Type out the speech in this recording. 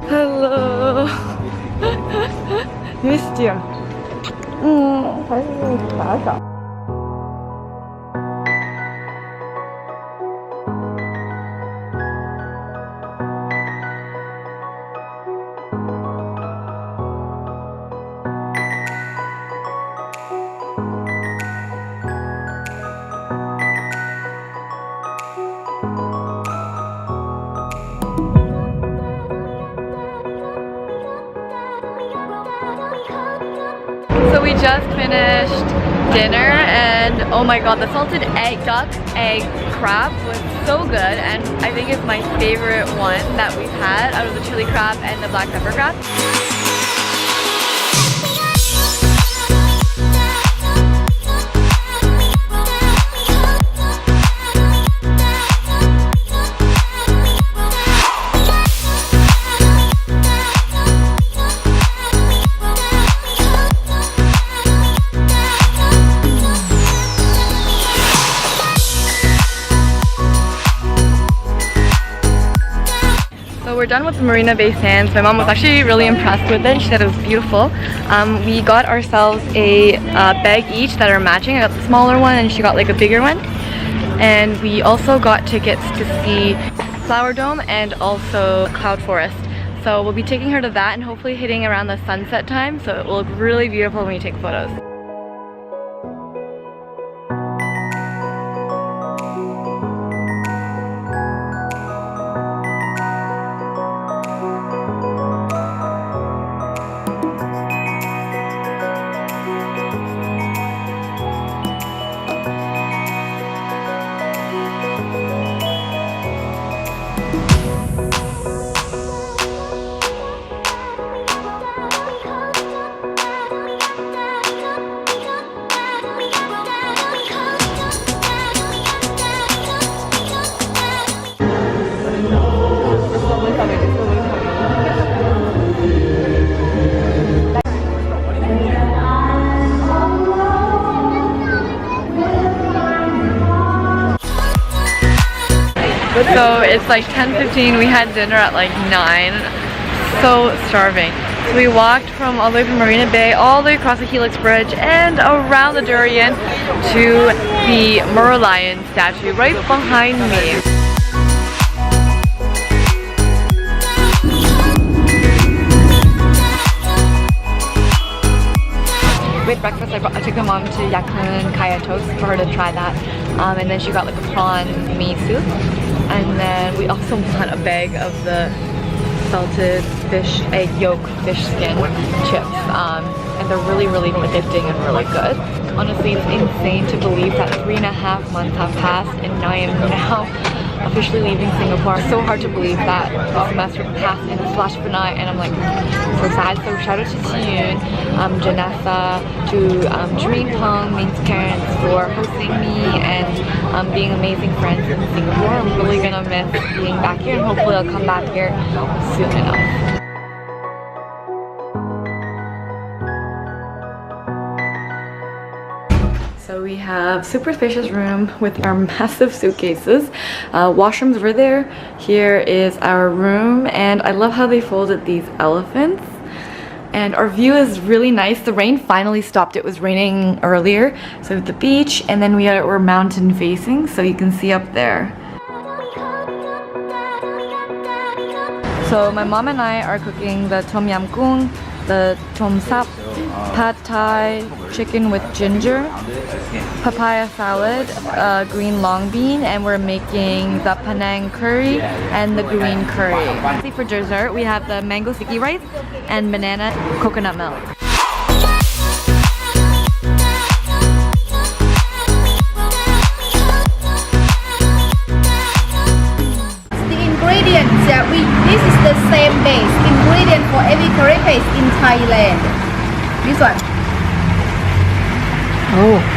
Hello. Missed you. So we just finished dinner and oh my god, the salted egg duck egg crab was so good, and I think it's my favorite one that we've had out of the chili crab and the black pepper crab. We're done with the Marina Bay Sands. My mom was actually really impressed with it. She said it was beautiful. We got ourselves a bag each that are matching. I got the smaller one and she got like a bigger one. And we also got tickets to see Flower Dome and also Cloud Forest. So we'll be taking her to that and hopefully hitting around the sunset time, so it will look really beautiful when we take photos. So it's like 10:15, we had dinner at like 9, so starving. So we walked from all the way from Marina Bay, all the way across the Helix Bridge and around the Durian to the Merlion statue right behind me. With breakfast, I took my mom to Kun Kaya Toast for her to try that, and then she got like a prawn meat soup, and then we also bought a bag of the salted fish egg yolk fish skin chips, and they're really addicting and really good. Honestly, it's insane to believe that 3.5 months have passed and I am now officially leaving Singapore. It's so hard to believe that the semester passed in a flash of an eye, and I'm like so sad. So shout out to Tian, Janessa, to Dream Pong, Ming's parents for hosting me and being amazing friends in Singapore. I'm really gonna miss being back here, and hopefully I'll come back here soon enough. So we have super spacious room with our massive suitcases. Washrooms over there. Here is our room, and I love how they folded these elephants. And our view is really nice. The rain finally stopped. It was raining earlier. So the beach, and then we're mountain facing, so you can see up there. So my mom and I are cooking the tom yam goong, the tom sap, pad thai, chicken with ginger, papaya salad, green long bean, and we're making the Penang curry and the green curry. For dessert, we have the mango sticky rice and banana coconut milk. Ingredients, this is the same base ingredient for every curry base in Thailand. This one. Oh.